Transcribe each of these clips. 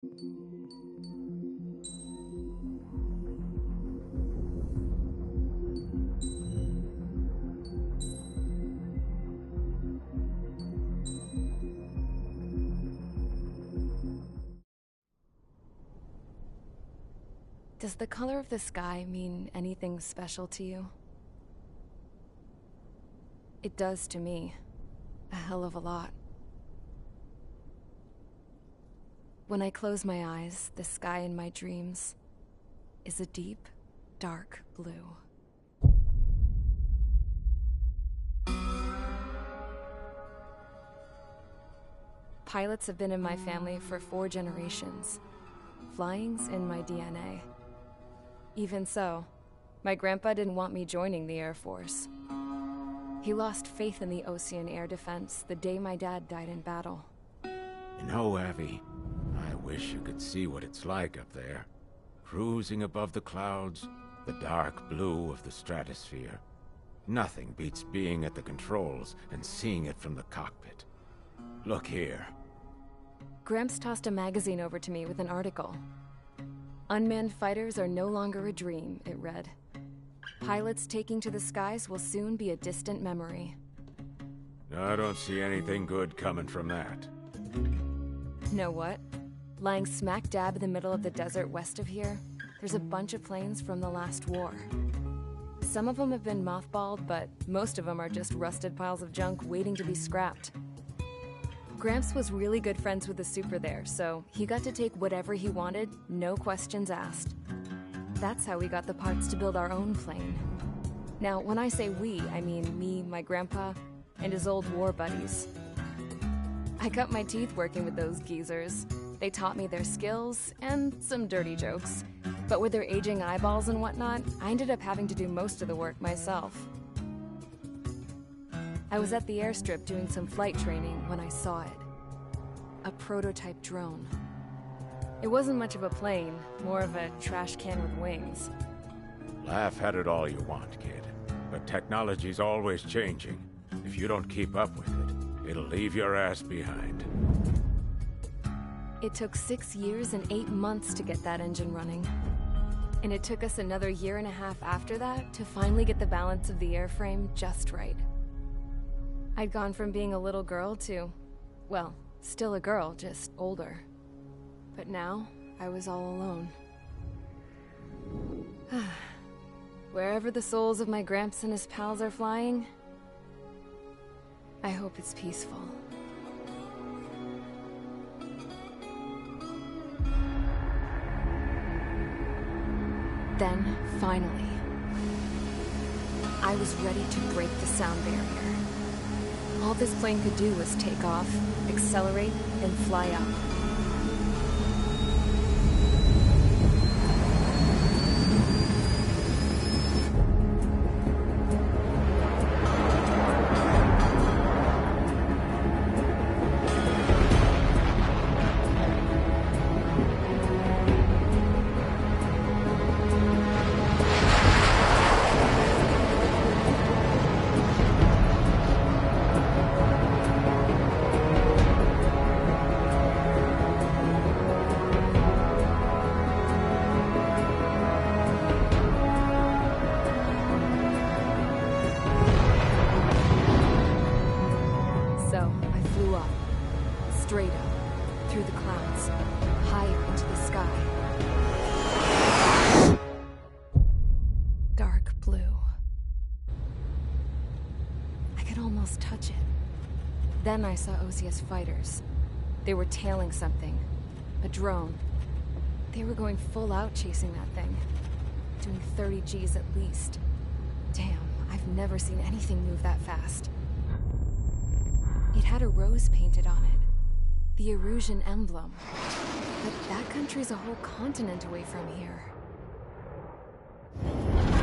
Does the color of the sky mean anything special to you? It does to me. A hell of a lot. When I close my eyes, the sky in my dreams is a deep, dark blue. Pilots have been in my family for 4 generations. Flying's in my DNA. Even so, my grandpa didn't want me joining the Air Force. He lost faith in the Ocean Air Defense the day my dad died in battle. You know, Abby, I wish you could see what it's like up there. Cruising above the clouds, the dark blue of the stratosphere. Nothing beats being at the controls and seeing it from the cockpit. Look here. Gramps tossed a magazine over to me with an article. Unmanned fighters are no longer a dream, it read. Pilots taking to the skies will soon be a distant memory. I don't see anything good coming from that. Know what? Lying smack dab in the middle of the desert west of here, there's a bunch of planes from the last war. Some of them have been mothballed, but most of them are just rusted piles of junk waiting to be scrapped. Gramps was really good friends with the super there, so he got to take whatever he wanted, no questions asked. That's how we got the parts to build our own plane. Now, when I say we, I mean me, my grandpa, and his old war buddies. I cut my teeth working with those geezers. They taught me their skills, and some dirty jokes. But with their aging eyeballs and whatnot, I ended up having to do most of the work myself. I was at the airstrip doing some flight training when I saw it. A prototype drone. It wasn't much of a plane, more of a trash can with wings. Laugh at it all you want, kid. But technology's always changing. If you don't keep up with it, it'll leave your ass behind. It took 6 years and 8 months to get that engine running. And it took us another 1.5 years after that to finally get the balance of the airframe just right. I'd gone from being a little girl to, well, still a girl, just older. But now, I was all alone. Wherever the souls of my Gramps and his pals are flying, I hope it's peaceful. Then, finally, I was ready to break the sound barrier. All this plane could do was take off, accelerate, and fly up. Straight up, through the clouds, higher into the sky. Dark blue. I could almost touch it. Then I saw Ozia's fighters. They were tailing something. A drone. They were going full out chasing that thing. Doing 30 Gs at least. Damn, I've never seen anything move that fast. It had a rose painted on it. The Erusian emblem. But that country's a whole continent away from here.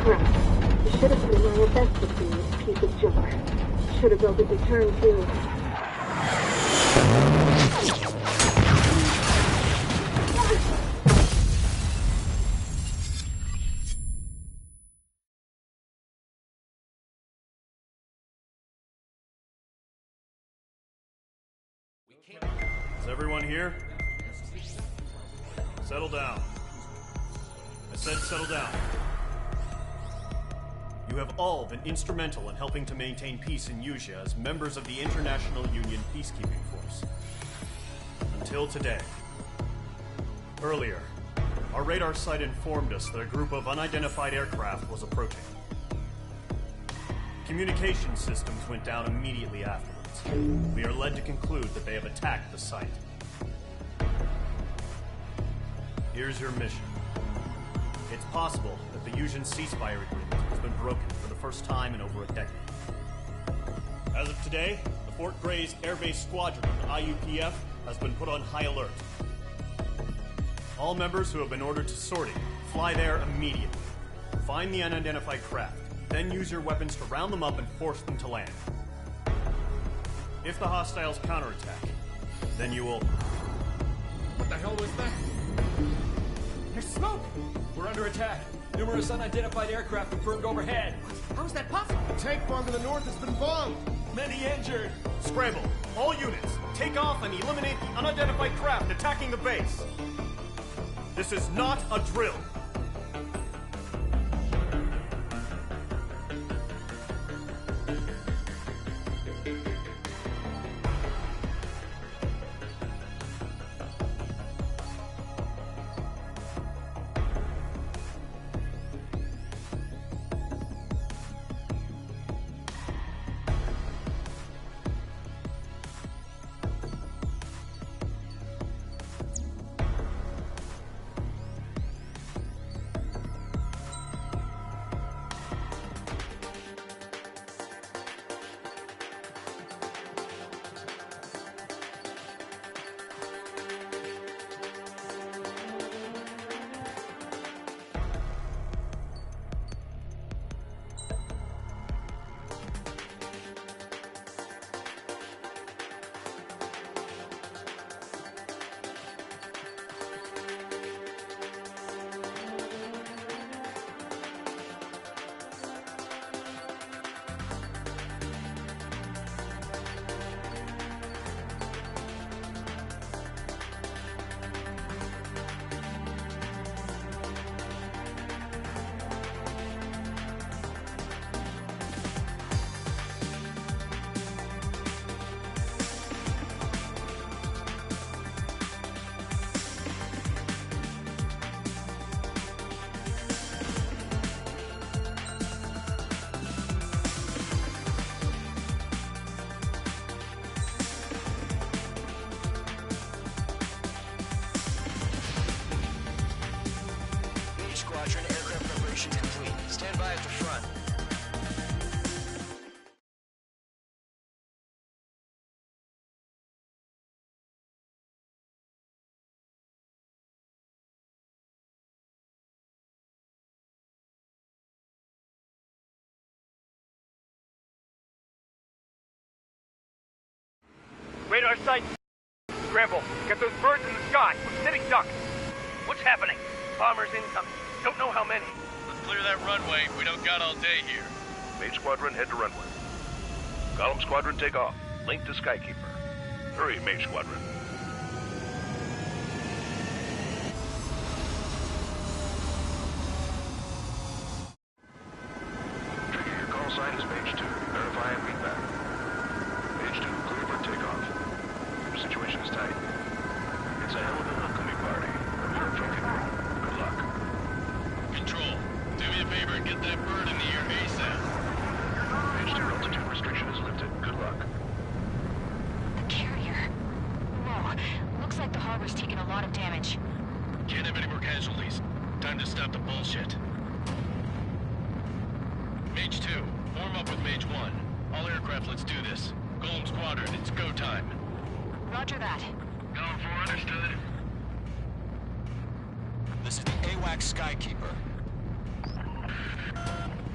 Right. You should have been doing your best to see this piece of junk. Should have built a return too. Is everyone here? Settle down. I said settle down. You have all been instrumental in helping to maintain peace in Yuzha as members of the International Union Peacekeeping Force. Until today. Earlier, our radar site informed us that a group of unidentified aircraft was approaching. Communication systems went down immediately afterwards. We are led to conclude that they have attacked the site. Here's your mission. It's possible that the Yuzhan ceasefire agreement has been broken for the first time in over a decade. As of today, the Fort Grays Air Base Squadron of the IUPF has been put on high alert. All members who have been ordered to sortie, fly there immediately. Find the unidentified craft, then use your weapons to round them up and force them to land. If the hostiles counterattack, then you will... What the hell was that? There's smoke! We're under attack. Numerous unidentified aircraft have burned overhead. How is that possible? The tank farm to the north has been bombed. Many injured. Scramble! All units, take off and eliminate the unidentified craft attacking the base. This is not a drill. Radar sight. Scramble. Get those birds in the sky. We're sitting ducks. What's happening? Bombers incoming. Don't know how many. Let's clear that runway. We don't got all day here. Mage Squadron, head to runway. Column Squadron, take off. Link to Skykeeper. Hurry, Mage Squadron. Trigger, your call sign is Mage 2. Verify and read back. Mage 2, clear for takeoff. Your situation is tight. It's a hell of an homecoming party. You're a drunken room. Good luck. Control, do me a favor and get that bird in the air ASAP. Mage 2, altitude restriction is lifted. Good luck. The carrier. Whoa. Looks like the harbor's taken a lot of damage. Can't have any more casualties. Time to stop the bullshit. Mage 2, form up with Mage 1. All aircraft, let's do this. Golem Squadron, it's go time. Roger that. Going for understood. This is the AWACS Skykeeper.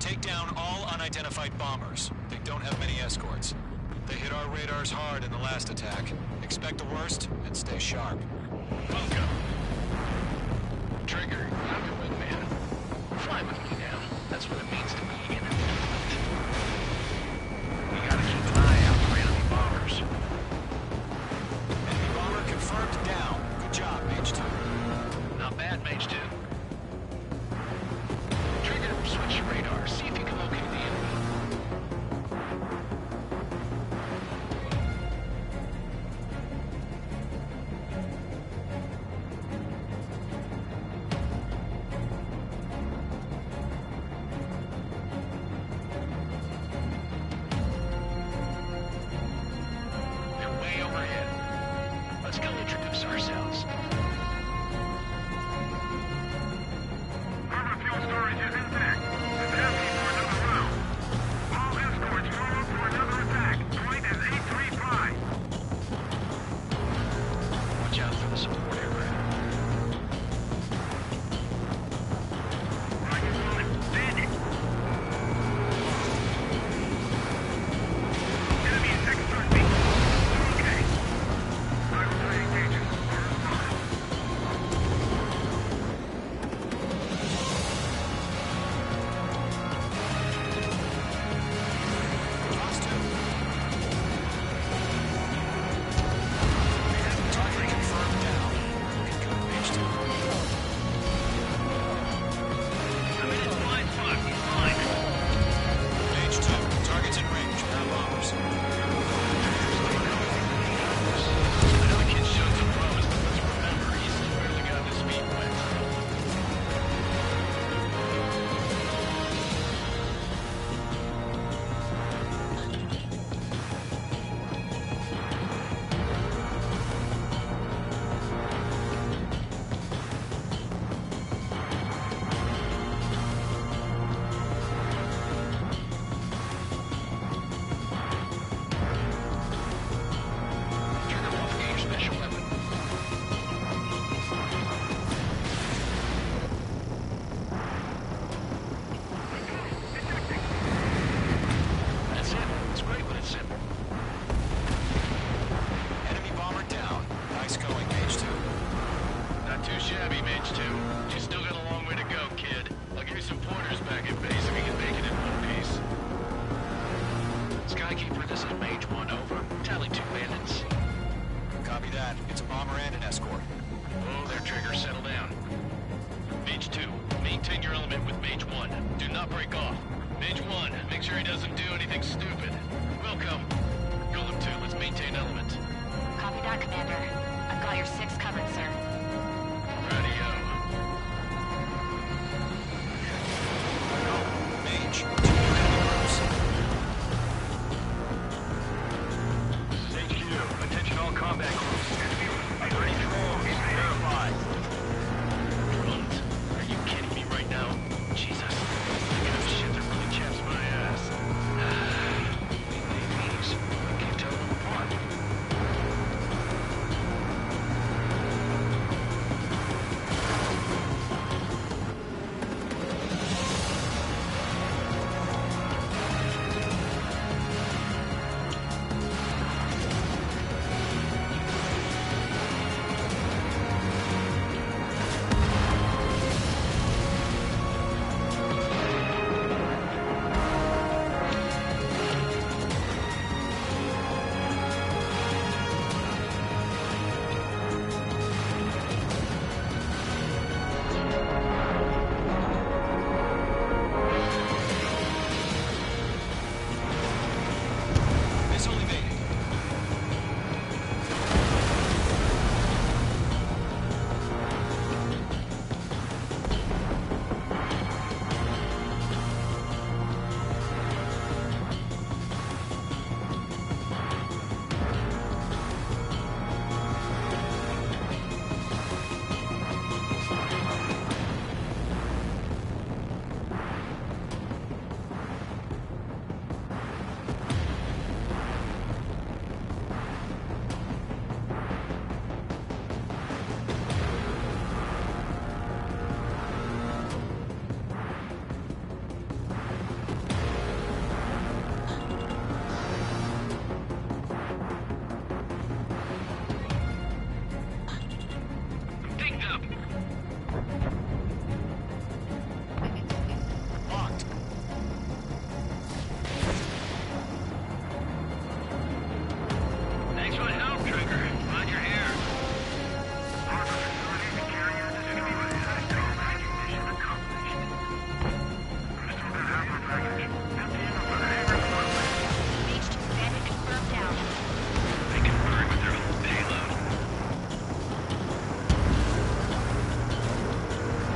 Take down all unidentified bombers. They don't have many escorts. They hit our radars hard in the last attack. Expect the worst and stay sharp. Bunko. Trigger, I'm your wingman. Fly with me now. That's what it means to me in an We gotta keep an eye out for enemy bombers. Enemy bomber confirmed down. Good job, Mage 2. Not shabby, Mage 2. You still got a long way to go, kid. I'll give you some pointers back at base if you can make it in one piece. Skykeeper, this is Mage 1, over. Tally 2 bandits. Copy that. It's a bomber and an escort. Oh, there, Trigger, settle down. Mage 2, maintain your element with Mage 1. Do not break off. Mage 1, make sure he doesn't do anything stupid. Welcome. Golem 2, let's maintain element. Copy that, Commander. I've got your 6 covered, sir. Radio. Mage, 2 groups. HQ, attention all combat groups. Ready drones, verified. Drones? Are you kidding me right now? Jesus. That kind of shit that really chaps my ass. These. I can't tell them apart. Missile evaded. Dinged up. Locked. Thanks for the help, Trigger. Glad you're here. Mage 2 bandit confirmed down. They can burn with their whole payload.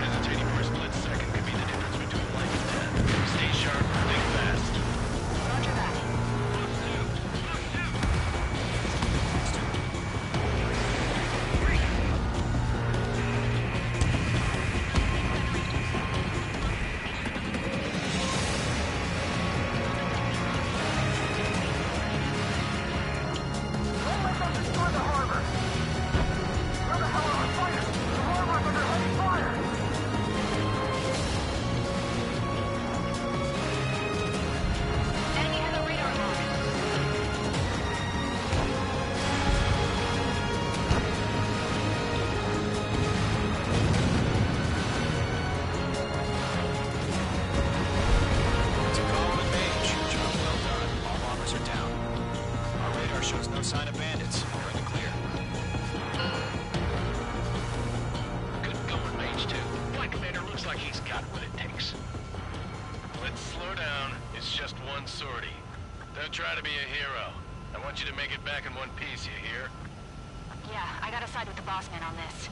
Hesitating for a split second could be the difference between life and death. Stay sharp, think fast. Roger that. Enemy has a radar lock. To Column and Mage, job well done. All bombers are down. Our radar shows no sign of bandits. You're in the clear. Good going, Mage 2. Black Commander looks like he's got what it takes. Let's slow down. It's just one sortie. Don't try to be a hero. I want you to make it back in one piece, you hear? Yeah, I gotta side with the boss man on this.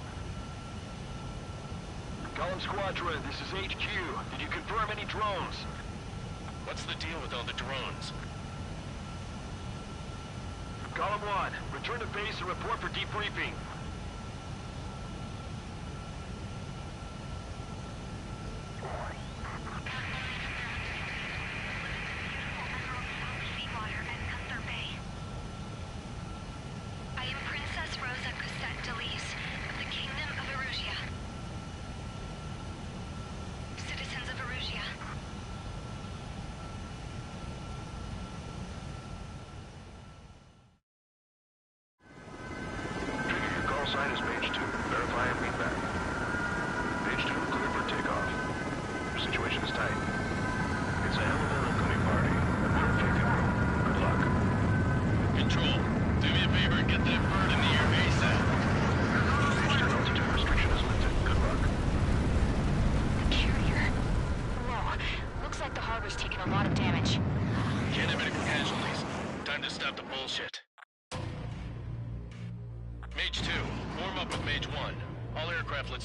Column Squadron, this is HQ. Did you confirm any drones? What's the deal with all the drones? Column 1, return to base and report for debriefing. I am Princess Rosa Cosette Delise of the Kingdom of Erusia. Citizens of Erusia. Trigger,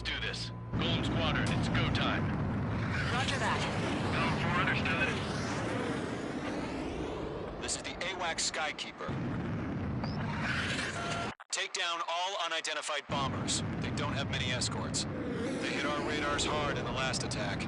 do this. Golem Squadron, it's go time. Roger that. Go for understood. This is the AWAC Skykeeper. Take down all unidentified bombers. They don't have many escorts. They hit our radars hard in the last attack.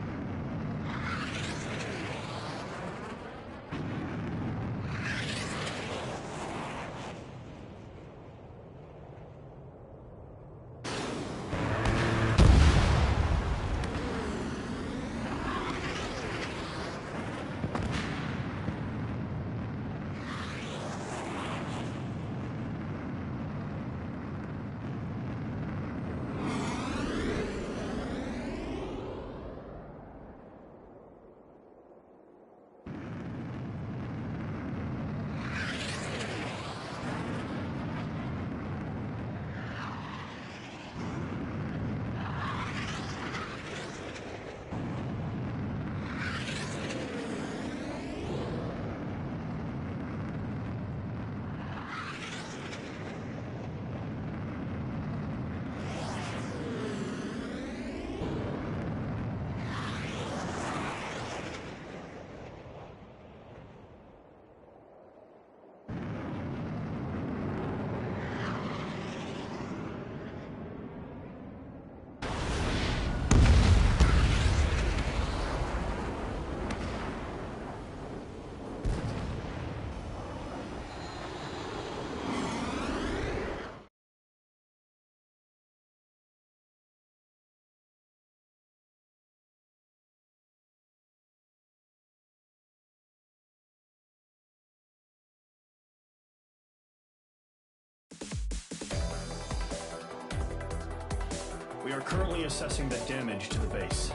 We are currently assessing the damage to the base.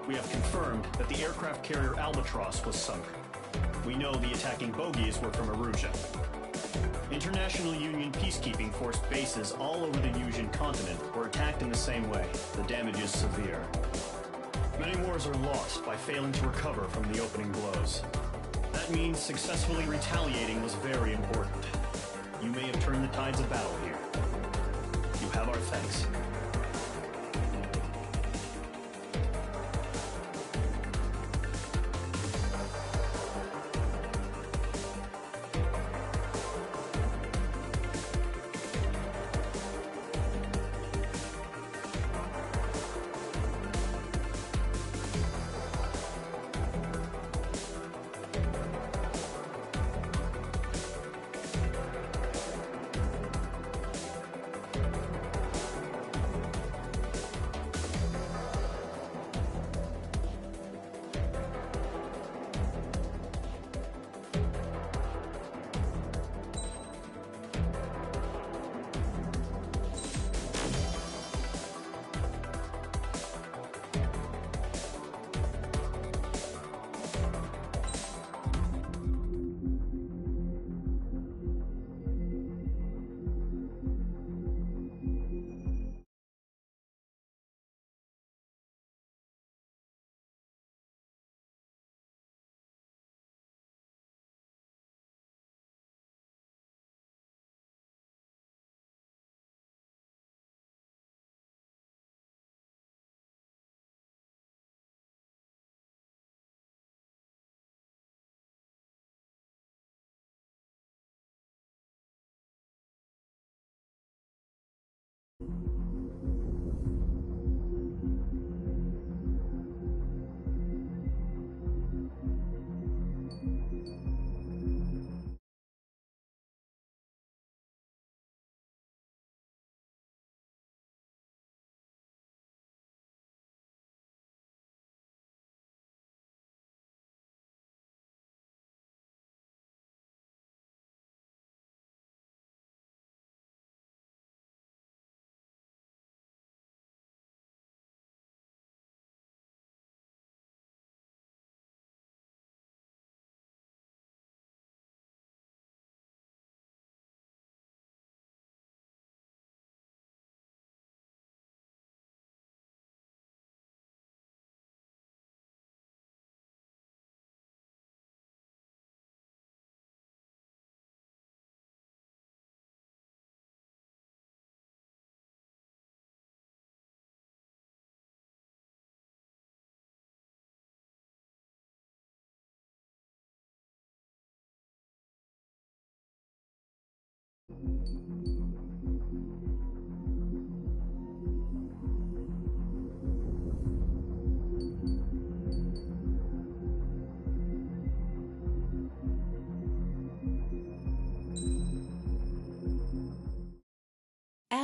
We have confirmed that the aircraft carrier Albatross was sunk. We know the attacking bogies were from Erusia. International Union peacekeeping force bases all over the Usian continent were attacked in the same way. The damage is severe. Many wars are lost by failing to recover from the opening blows. That means successfully retaliating was very important. You may have turned the tides of battle here. You have our thanks.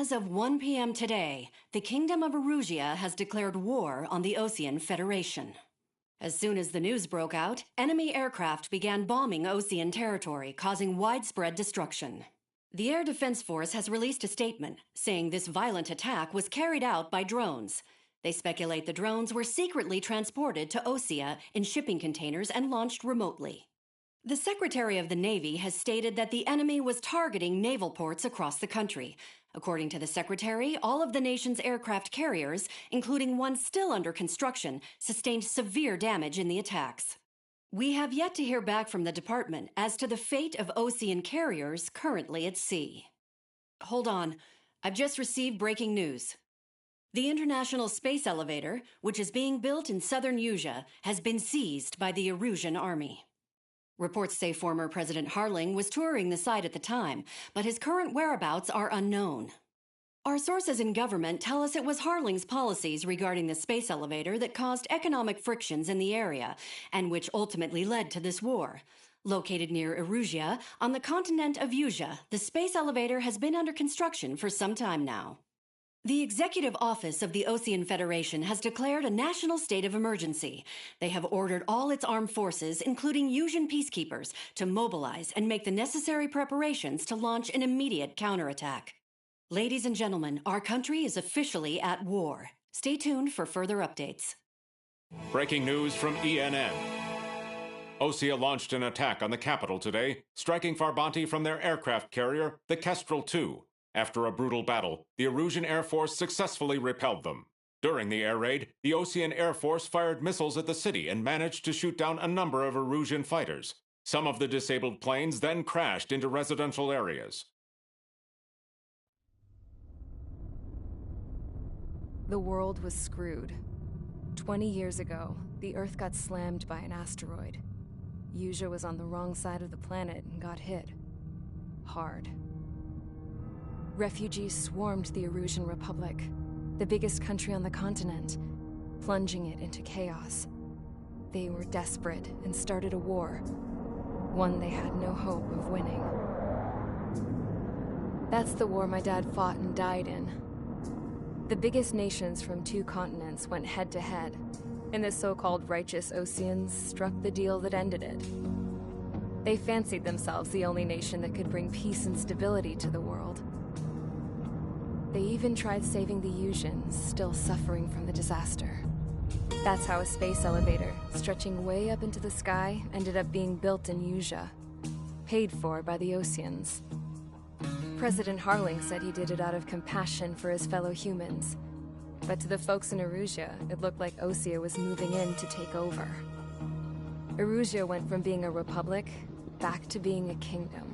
As of 1 p.m. today, the Kingdom of Erusia has declared war on the Osean Federation. As soon as the news broke out, enemy aircraft began bombing Osean territory, causing widespread destruction. The Air Defense Force has released a statement saying this violent attack was carried out by drones. They speculate the drones were secretly transported to Osea in shipping containers and launched remotely. The Secretary of the Navy has stated that the enemy was targeting naval ports across the country. According to the Secretary, all of the nation's aircraft carriers, including one still under construction, sustained severe damage in the attacks. We have yet to hear back from the department as to the fate of Osean carriers currently at sea. Hold on. I've just received breaking news. The International Space Elevator, which is being built in southern Usea, has been seized by the Erusian Army. Reports say former President Harling was touring the site at the time, but his current whereabouts are unknown. Our sources in government tell us it was Harling's policies regarding the space elevator that caused economic frictions in the area, and which ultimately led to this war. Located near Erusia, on the continent of Usea, the space elevator has been under construction for some time now. The Executive Office of the Osean Federation has declared a national state of emergency. They have ordered all its armed forces, including Usian peacekeepers, to mobilize and make the necessary preparations to launch an immediate counterattack. Ladies and gentlemen, our country is officially at war. Stay tuned for further updates. Breaking news from ENN. Osea launched an attack on the capital today, striking Farbanti from their aircraft carrier, the Kestrel II. After a brutal battle, the Erusian Air Force successfully repelled them. During the air raid, the Osean Air Force fired missiles at the city and managed to shoot down a number of Erusian fighters. Some of the disabled planes then crashed into residential areas. The world was screwed. 20 years ago, the Earth got slammed by an asteroid. Usea was on the wrong side of the planet and got hit. Hard. Refugees swarmed the Erusian Republic, the biggest country on the continent, plunging it into chaos. They were desperate and started a war, one they had no hope of winning. That's the war my dad fought and died in. The biggest nations from 2 continents went head-to-head, and the so-called righteous Oseans struck the deal that ended it. They fancied themselves the only nation that could bring peace and stability to the world. They even tried saving the Usians, still suffering from the disaster. That's how a space elevator, stretching way up into the sky, ended up being built in Usea, paid for by the Oseans. President Harling said he did it out of compassion for his fellow humans. But to the folks in Erusia, it looked like Osea was moving in to take over. Erusia went from being a republic back to being a kingdom.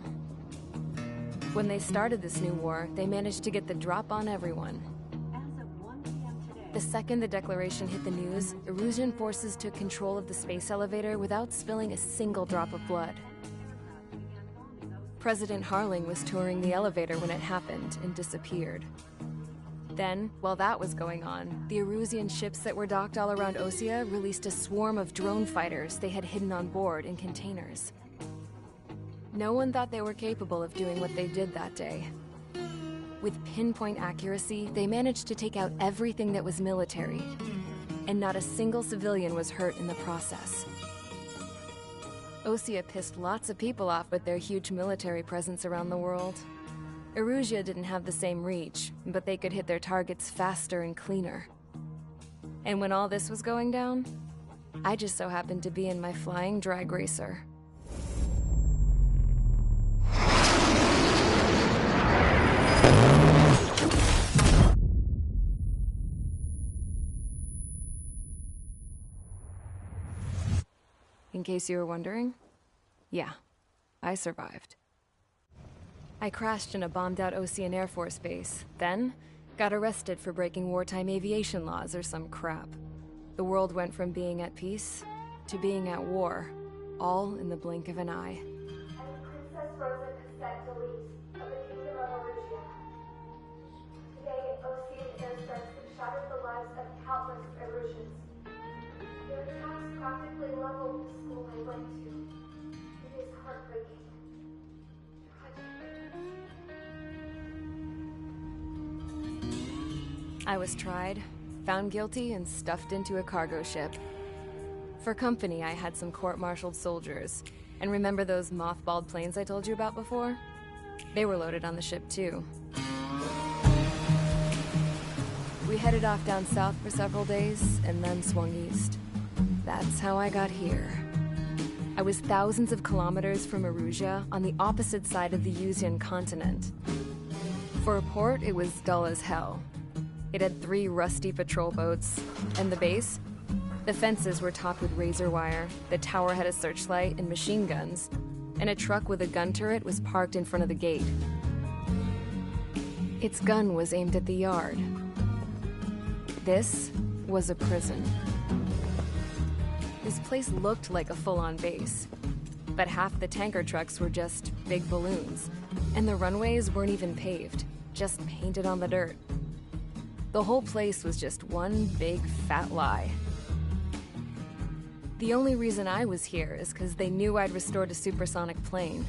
When they started this new war, they managed to get the drop on everyone. The second the declaration hit the news, Erusian forces took control of the space elevator without spilling a single drop of blood. President Harling was touring the elevator when it happened and disappeared. Then, while that was going on, the Erusian ships that were docked all around Osea released a swarm of drone fighters they had hidden on board in containers. No one thought they were capable of doing what they did that day. With pinpoint accuracy, they managed to take out everything that was military, and not a single civilian was hurt in the process. Osea pissed lots of people off with their huge military presence around the world. Erusia didn't have the same reach, but they could hit their targets faster and cleaner. And when all this was going down, I just so happened to be in my flying drag racer. In case you were wondering, yeah, I survived. I crashed in a bombed-out Osean Air Force base, then got arrested for breaking wartime aviation laws or some crap. The world went from being at peace to being at war, all in the blink of an eye. Princess Rosa Cassette Delete of the Kingdom of Erusia. Today, Osean airstrikes have shattered the lives of countless Erusians. Their attacks practically leveled the school I went to. It is heartbreaking. I was tried, found guilty, and stuffed into a cargo ship. For company, I had some court-martialed soldiers. And remember those mothballed planes I told you about before? They were loaded on the ship, too. We headed off down south for several days, and then swung east. That's how I got here. I was thousands of kilometers from Erusia, on the opposite side of the Yuzian continent. For a port, it was dull as hell. It had 3 rusty patrol boats, and the base? The fences were topped with razor wire, the tower had a searchlight and machine guns, and a truck with a gun turret was parked in front of the gate. Its gun was aimed at the yard. This was a prison. This place looked like a full-on base, but half the tanker trucks were just big balloons, and the runways weren't even paved, just painted on the dirt. The whole place was just one big fat lie. The only reason I was here is because they knew I'd restored a supersonic plane.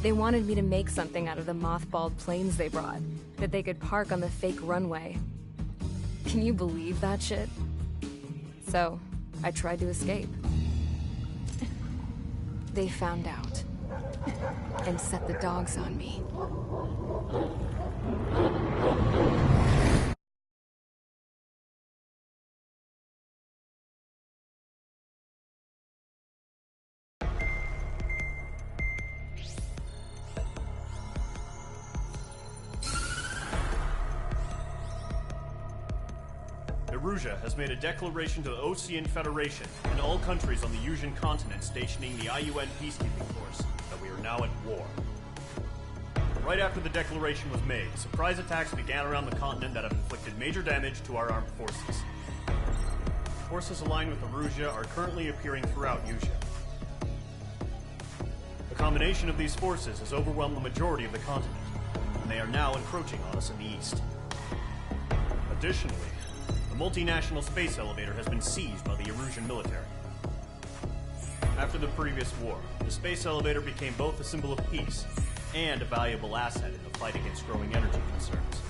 They wanted me to make something out of the mothballed planes they brought, that they could park on the fake runway. Can you believe that shit? So, I tried to escape. They found out, and set the dogs on me. Erusia has made a declaration to the Osean Federation and all countries on the Yuzian continent stationing the IUN peacekeeping force that we are now at war. Right after the declaration was made, surprise attacks began around the continent that have inflicted major damage to our armed forces. Forces aligned with Erusia are currently appearing throughout Yusia. The combination of these forces has overwhelmed the majority of the continent, and they are now encroaching on us in the east. Additionally, the multinational space elevator has been seized by the Erusian military. After the previous war, the space elevator became both a symbol of peace and a valuable asset in the fight against growing energy concerns.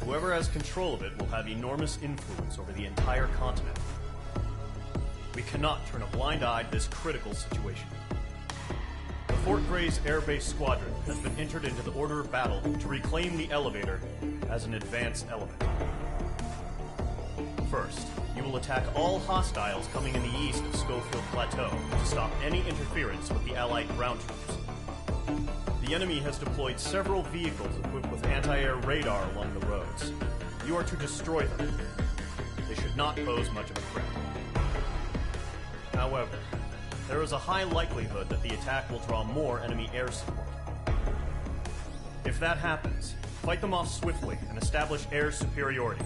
Whoever has control of it will have enormous influence over the entire continent. We cannot turn a blind eye to this critical situation. The Fort Gray's Air Base Squadron has been entered into the order of battle to reclaim the elevator as an advanced element. First, you will attack all hostiles coming in the east of Schofield Plateau to stop any interference with the Allied ground troops. The enemy has deployed several vehicles equipped with anti-air radar along the roads. You are to destroy them. They should not pose much of a threat. However, there is a high likelihood that the attack will draw more enemy air support. If that happens, fight them off swiftly and establish air superiority.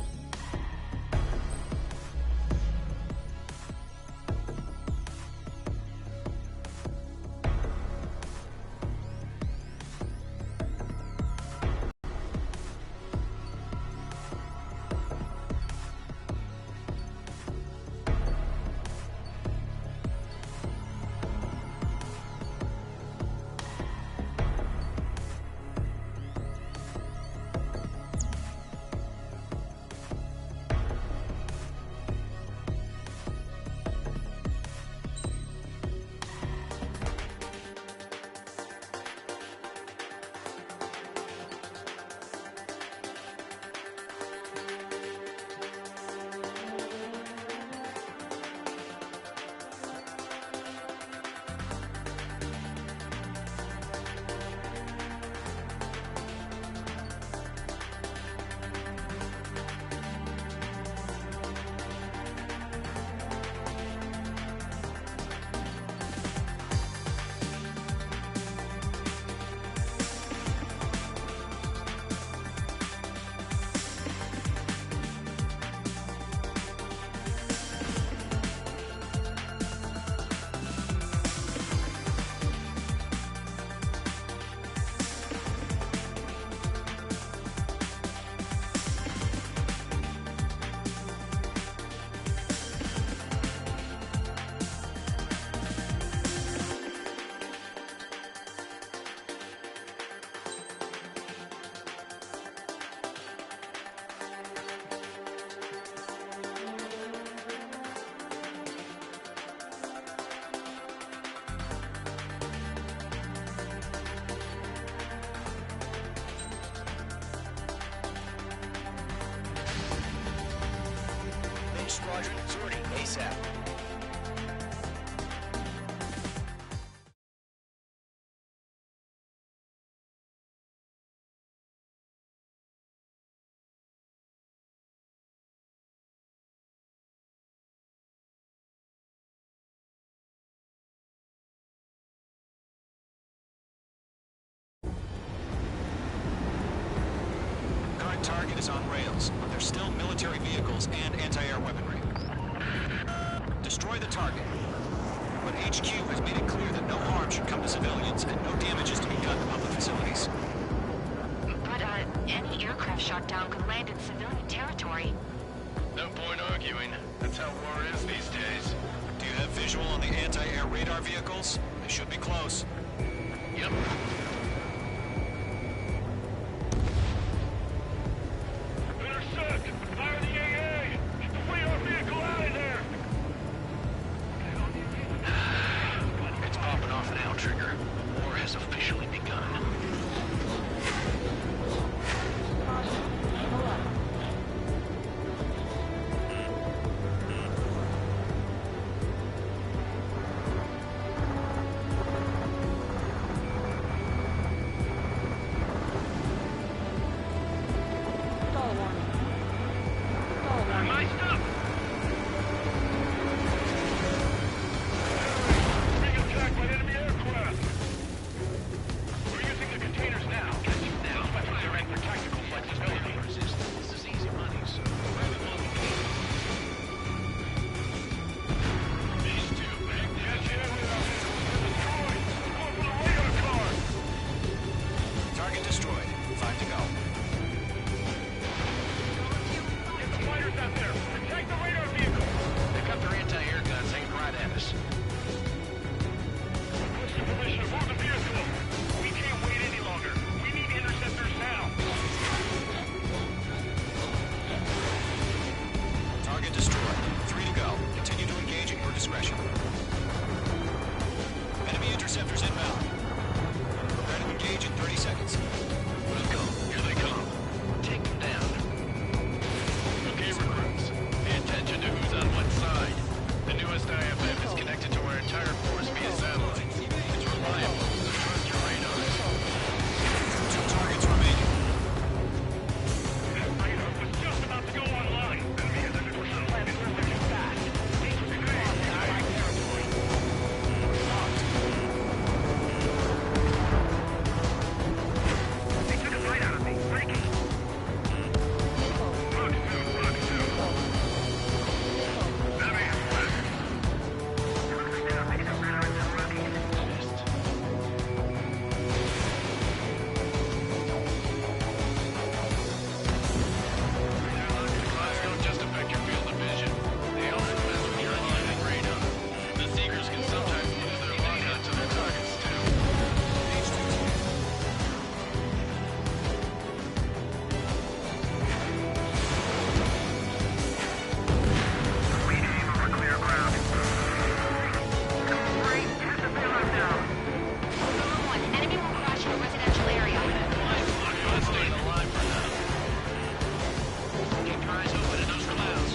Each squadron, sortie ASAP. Target is on rails, but there's still military vehicles and anti-air weaponry. Destroy the target. But HQ has made it clear that no harm should come to civilians and no damage is to be done to public facilities. But, any aircraft shot down could land in civilian territory. No point arguing. That's how war is these days. Do you have visual on the anti-air radar vehicles? They should be close. Yep. Fire the AA! Get the radar vehicle out of there! It's popping off now, Trigger. War has officially begun. My stuff! Being attacked by enemy aircraft! We're using the containers now. Those weapons are meant for tactical flexibility. This is easy money, so... These two big anti-air radar vehicles are destroyed! Go for the radar car! Target destroyed. 5 to go. Get the fighters out there! Protect the radar vehicle! They've got their anti-air guns aimed right at us. What's the position of the vehicle? We can't wait any longer. We need interceptors now. Target destroyed. 3 to go. Continue to engage at your discretion. Enemy interceptors inbound. Prepare to engage in 30 seconds. Let's go. Here they come. Take them down. Okay, recruits. Pay attention to who's on what side. The newest IFF is connected to our entire force via satellite. It's reliable. Trust your radars. 2 targets remaining. Radar was just about to go online. Enemy has entered the planet moving fast. Dangerous to cross in Allied territory. They took a bite out of me. Breaking. Rock 2. Enemy has fled. Clouds don't just affect your field of vision. They also mess with your line and radar. The Seekers can sometimes lose their lock onto their targets, too. Enemy will crash in a residential area. Let's stay in the line for now. Keep your eyes open in those clouds.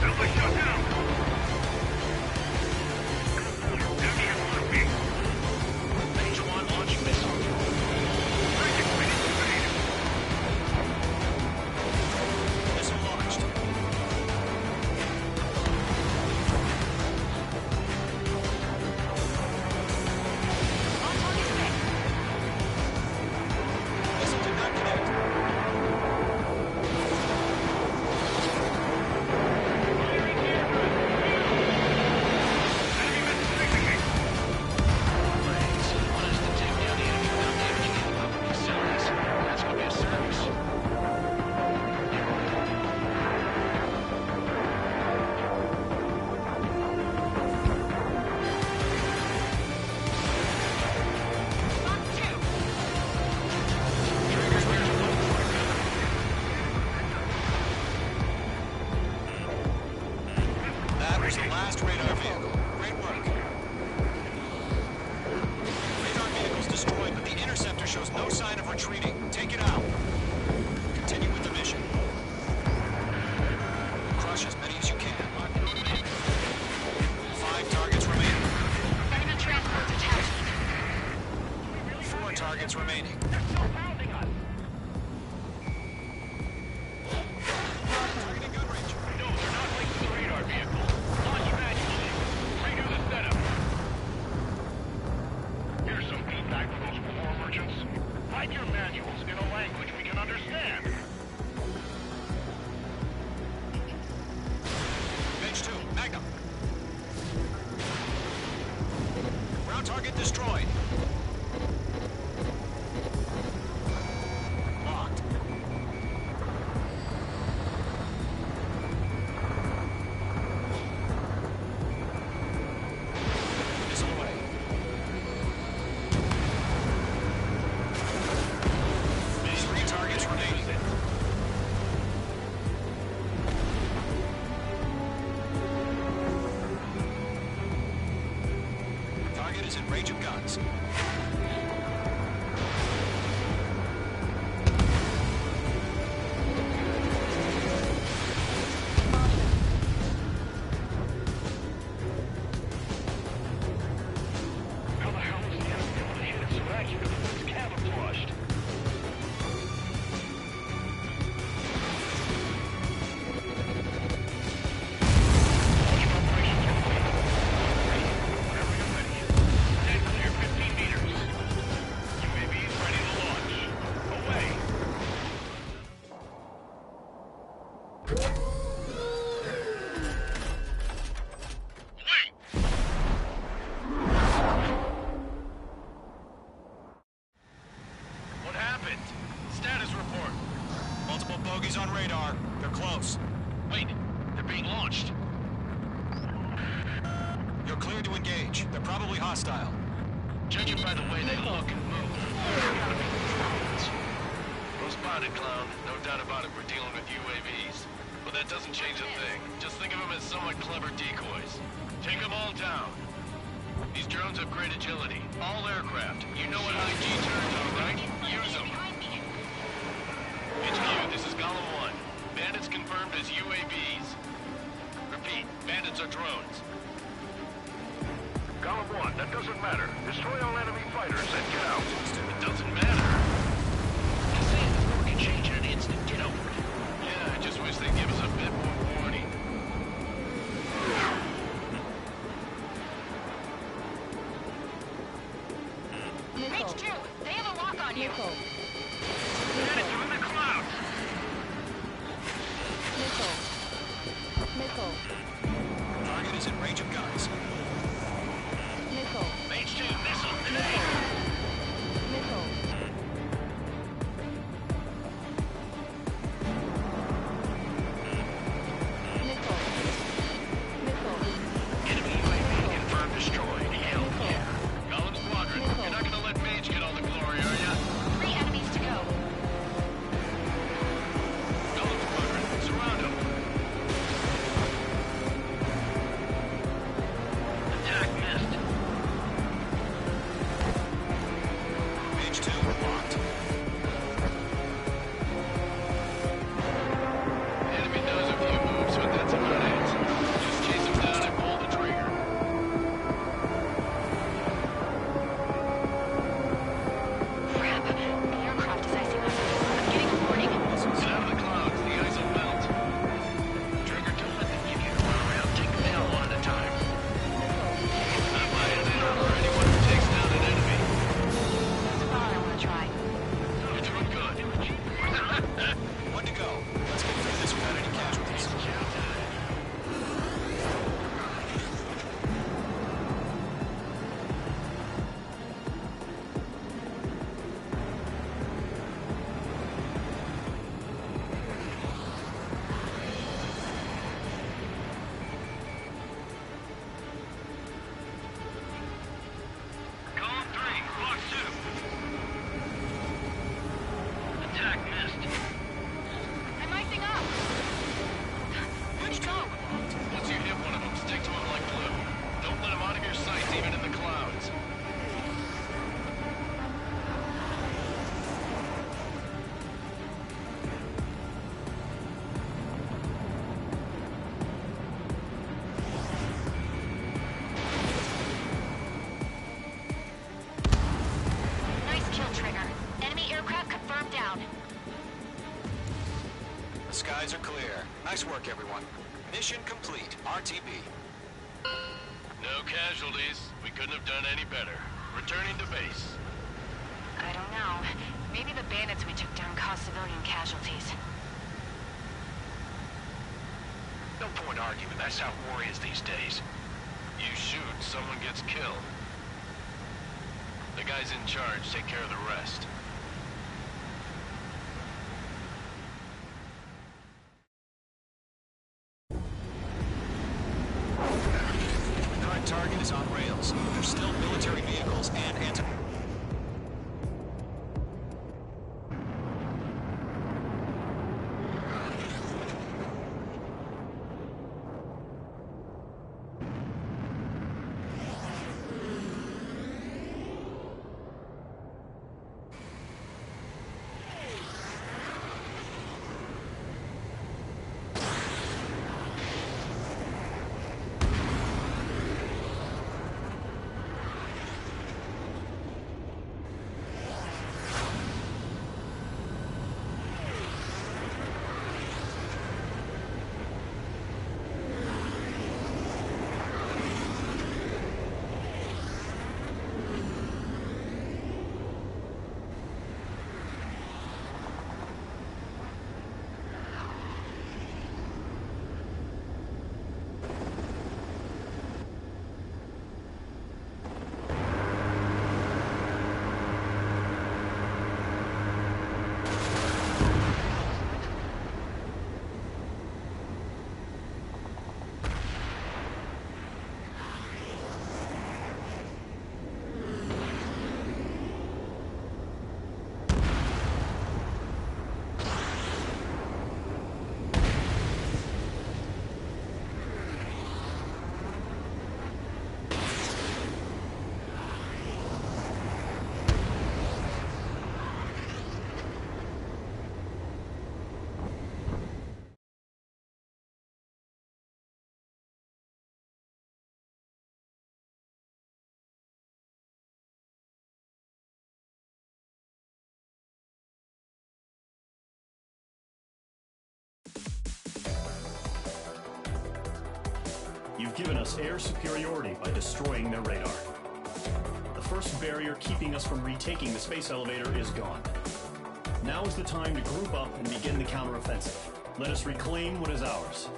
Enemy shut down. Enemy has one weak. Page 1 launching missile. Missile launched. Missile did not connect. Planes want us to take down the enemy without damaging any public facilities. That's gonna be a service. Triggers, where's the boat? That was the last radar vehicle. Great work. Radar vehicle's destroyed, but the interceptor shows no sign of retreating. Take it out. Continue with the mission. bogies on radar. They're close. Wait, they're being launched. You're cleared to engage. They're probably hostile. Judging by the way they look and move, they're gotta be drones. Well spotted, clown. No doubt about it, we're dealing with UAVs. But that doesn't change a thing. Just think of them as somewhat clever decoys. Take them all down. These drones have great agility. All aircraft. You know what IG turns are, right? Use them. HQ, this is Golem 1. Bandits confirmed as UAVs. Repeat, bandits are drones. Golem 1, that doesn't matter. Destroy all enemy fighters and get out. It doesn't matter. I say it before we can change in an instant. Get over it. Yeah, I just wish they'd give us a bit more warning. H2, they have a lock on you. Bandits are in the clouds. Target is in range of guns. H2, missile grenade. Enemy UAV confirmed destroyed. Hell yeah. Golem Squadron, you're not gonna let Mage get all the glory, are ya? 3 enemies to go. Golem Squadron, surround him. Attack missed. H2 locked. The enemy does a few moves, but that's about it. Just chase him down and pull the trigger. Crap. The aircraft is icing up. I'm getting a warning. Get out of the clouds, the ice will melt. Trigger, don't let them give you to run around. Take them down one at a time. I'm buying in for anyone who takes down an enemy. That's about all I want to try. You're doing good. One to go. Let's get through this without any casualties. Column 3, block 2. Attack missed. I'm icing up. Let's go. Once you hit one of them, stick to him like glue. Don't let him out of your sights, even in the clouds. Nice kill, Trigger. Enemy aircraft confirmed down. The skies are clear. Nice work, everyone. Mission complete. RTB. No casualties. We couldn't have done any better. Returning to base. I don't know. Maybe the bandits we took down caused civilian casualties. No point arguing. That's how war is these days. You shoot, someone gets killed. The guys in charge take care of the rest. The current target is on rails. There's still military vehicles and anti... you've given us air superiority by destroying their radar. The first barrier keeping us from retaking the space elevator is gone. Now is the time to group up and begin the counteroffensive. Let us reclaim what is ours.